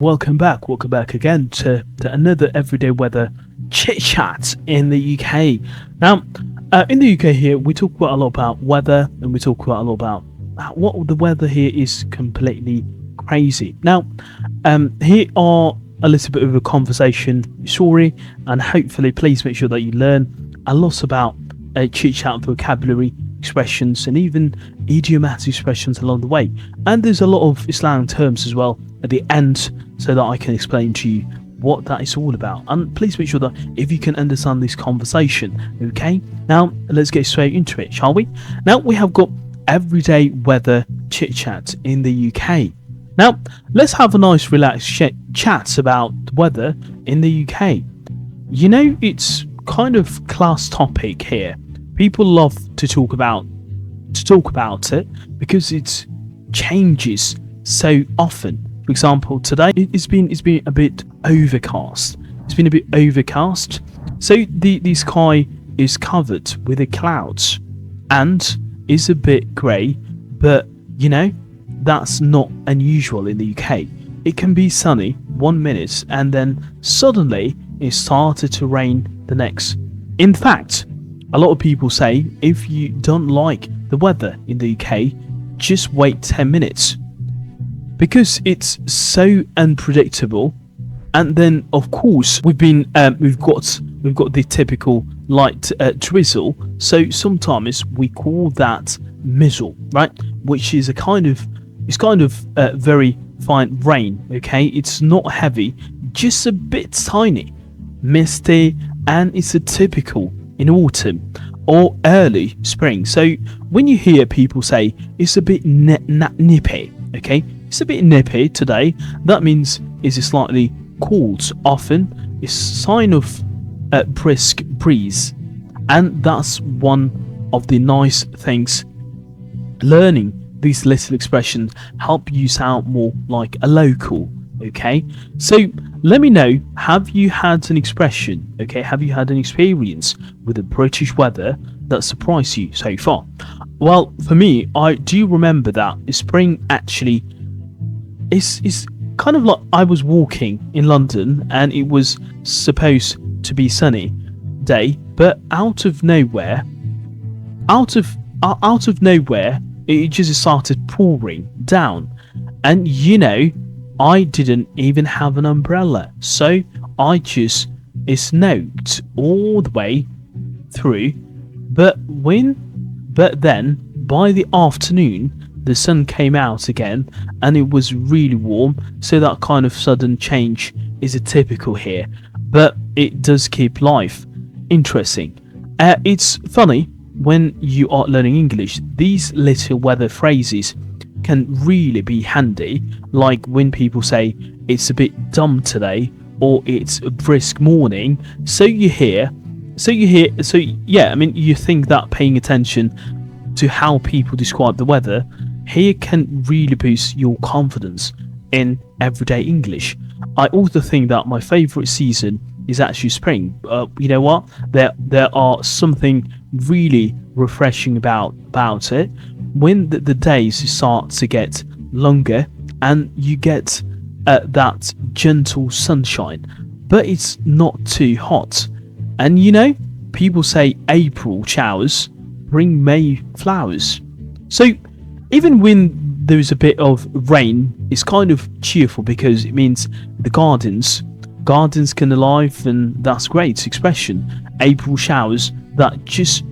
Welcome back again to another everyday weather chit chat in the UK. Now, in the UK here, we talk quite a lot about weather, and we talk quite a lot about what the weather here is completely crazy. Now, here are a little bit of a conversation story, and hopefully, please make sure that you learn a lot about chit chat vocabulary, expressions, and even idiomatic expressions along the way. And there's a lot of slang terms as well at the end, so that I can explain to you what that is all about. And please make sure that if you can understand this conversation, okay? Now let's get straight into it, shall we? Now we have got everyday weather chit chat in the UK. Now let's have a nice relaxed chat about the weather in the UK. You know, it's kind of class topic here. People love to talk about it because it changes so often. For example, today it's been a bit overcast. So the sky is covered with the clouds and is a bit grey, but you know, that's not unusual in the UK. It can be sunny 1 minute and then suddenly it started to rain the next. In fact, a lot of people say if you don't like the weather in the UK, just wait 10 minutes. Because it's so unpredictable. And then of course we've got the typical light drizzle, so sometimes we call that Mizzle, right? Which is kind of very fine rain, okay? It's not heavy, just a bit tiny, misty, and it's a typical in autumn or early spring. So when you hear people say it's a bit nippy, okay? It's a bit nippy today. That means it's slightly cold. Often it's a sign of a brisk breeze, and that's one of the nice things. Learning these little expressions help you sound more like a local. Okay, so let me know, have you had an expression, okay, have you had an experience with the British weather that surprised you so far? Well, for me, I do remember that spring actually is kind of like I was walking in London and it was supposed to be sunny day, but out of nowhere it just started pouring down, and you know, I didn't even have an umbrella, so it snowed all the way through. But then by the afternoon the sun came out again and it was really warm, so that kind of sudden change is a typical here, but it does keep life interesting. It's funny when you are learning English, these little weather phrases can really be handy, like when people say it's a bit dumb today or it's a brisk morning. So you think that paying attention to how people describe the weather here can really boost your confidence in everyday English. I also think that my favorite season is actually spring. You know what? There are something really refreshing about it. When the days start to get longer and you get that gentle sunshine, but it's not too hot. And you know, people say April showers bring May flowers. So even when there's a bit of rain, it's kind of cheerful because it means the gardens can alive, and that's great expression. April showers, that just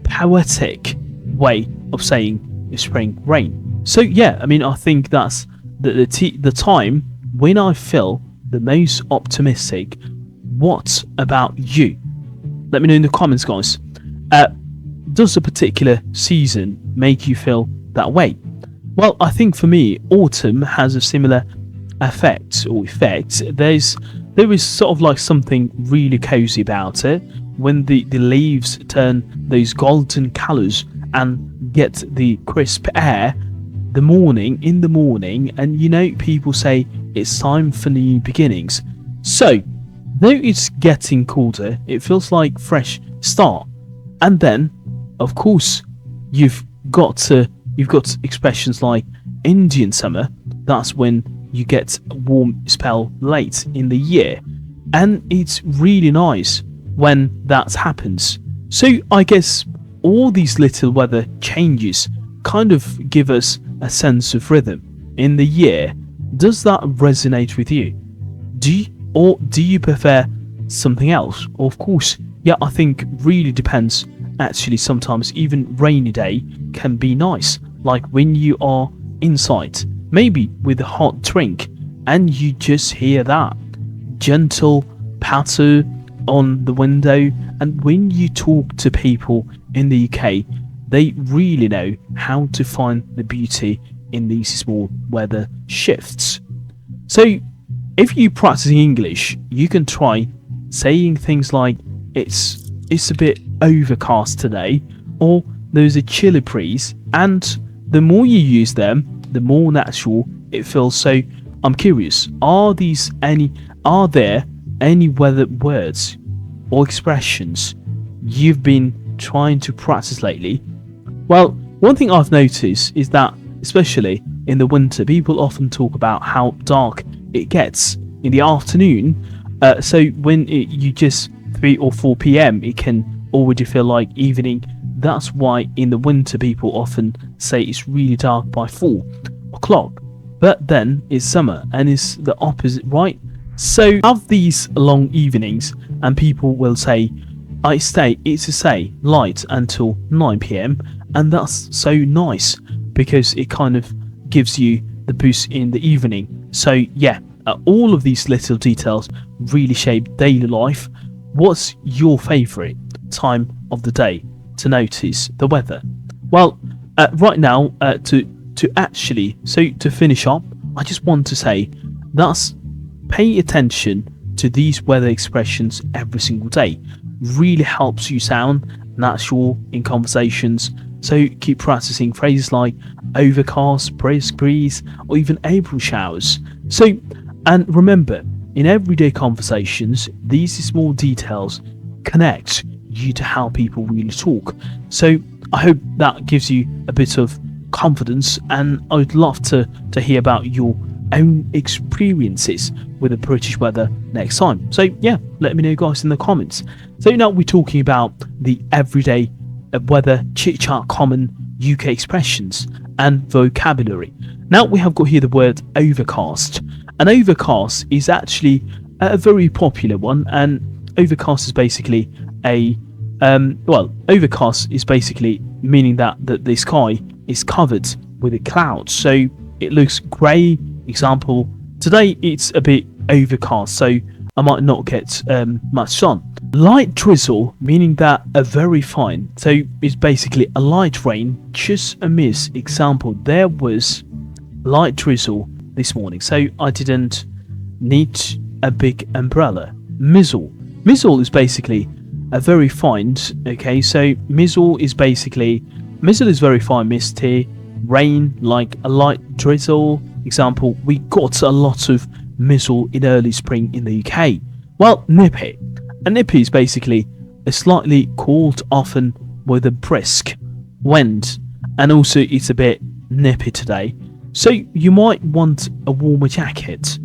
poetic way of saying spring rain. So yeah, I mean, I think that's the time when I feel the most optimistic. What about you? Let me know in the comments, guys. Does a particular season make you feel that way? Well, I think for me, autumn has a similar effect. There is sort of like something really cozy about it when the leaves turn those golden colours and get the crisp air in the morning, and you know, people say it's time for new beginnings. So though it's getting colder, it feels like fresh start. And then of course you've got expressions like Indian summer. That's when you get a warm spell late in the year, and it's really nice when that happens. So I guess all these little weather changes kind of give us a sense of rhythm in the year. Does that resonate with you? Do you prefer something else? Or of course, yeah, I think really depends. Actually, sometimes even rainy day can be nice, like when you are inside, maybe with a hot drink, and you just hear that gentle patter on the window. And when you talk to people in the UK, they really know how to find the beauty in these small weather shifts. So if you practice English, you can try saying things like it's a bit overcast today, or there's a chilly breeze, and the more you use them, the more natural it feels. So I'm curious, are there any weather words or expressions you've been trying to practice lately? Well, one thing I've noticed is that, especially in the winter, people often talk about how dark it gets in the afternoon. So when you just 3 or 4 p.m, it can already feel like evening. That's why in the winter people often say it's really dark by 4 o'clock. But then it's summer and it's the opposite, right? So have these long evenings, and people will say, it's light until 9 p.m, and that's so nice because it kind of gives you the boost in the evening. So yeah, all of these little details really shape daily life. What's your favourite time of the day to notice the weather? Well, right now, to finish up, I just want to say that's pay attention to these weather expressions every single day. Really helps you sound natural in conversations. So keep practicing phrases like overcast, brisk breeze, or even April showers. So, and remember, in everyday conversations, these small details connect you to how people really talk. So I hope that gives you a bit of confidence, and I would love to hear about your own experiences with the British weather next time. So yeah, let me know guys in the comments. So now we're talking about the everyday weather chit-chat common UK expressions and vocabulary. Now we have got here the word overcast. And overcast is actually a very popular one, and overcast is basically overcast is basically meaning that the sky is covered with a cloud, so it looks grey. Example, today it's a bit overcast, so I might not get much sun. Light drizzle, meaning that a very fine, so it's basically a light rain, just a miss. Example, there was light drizzle this morning, so I didn't need a big umbrella. Mizzle is basically a very fine. Okay, so mizzle is very fine, misty, rain, like a light drizzle. Example, we got a lot of mizzle in early spring in the UK. Well, nippy. A nippy is basically a slightly cold, often with a brisk wind, and also it's a bit nippy today, so you might want a warmer jacket.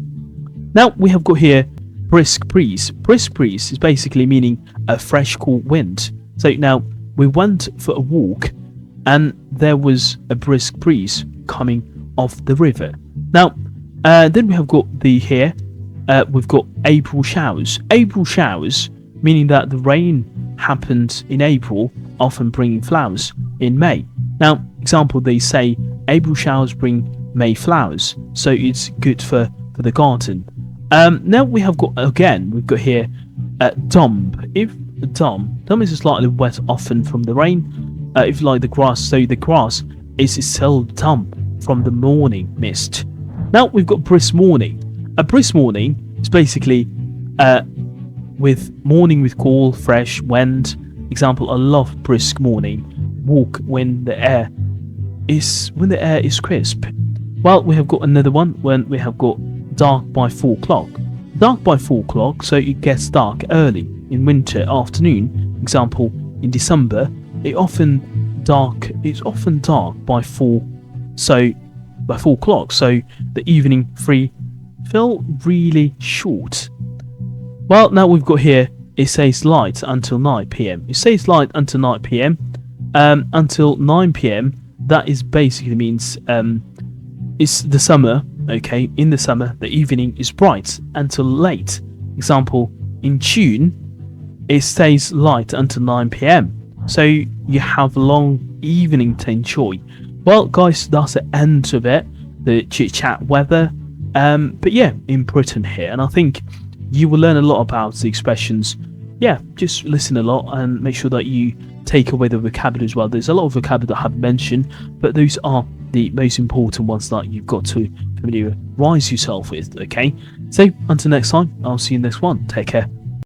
Now we have got here brisk breeze. Brisk breeze is basically meaning a fresh, cool wind. So now we went for a walk, and there was a brisk breeze coming off the river. Now, then we have got we've got April showers. April showers, meaning that the rain happened in April, often bringing flowers in May. Now, example, they say April showers bring May flowers, so it's good for the garden. Now we've got here dump. If dump is slightly wet, often from the rain. If you like the grass, so the grass is still damp from the morning mist. Now we've got brisk morning. A brisk morning is basically with cool, fresh wind. Example, I love brisk morning walk when the air is crisp. Well, we have got another one when we have got dark by 4 o'clock. Dark by 4 o'clock, so it gets dark early in winter afternoon. Example, in December, it's often dark by 4, so by 4 o'clock. So the evening 3 felt really short. Well, now we've got here, it says light until 9 p.m. It says light until 9 p.m. Until 9 p.m. That is basically means it's the summer. Okay, in the summer, the evening is bright until late. Example, in June, it stays light until 9 p.m. So you have a long evening to enjoy. Well, guys, that's the end of it. The chit chat weather. But yeah, in Britain here, and I think you will learn a lot about the expressions. Yeah, just listen a lot and make sure that you take away the vocabulary as well. There's a lot of vocabulary that I haven't mentioned, but those are the most important ones that you've got to familiarize yourself with. Okay, so until next time, I'll see you in the next one. Take care.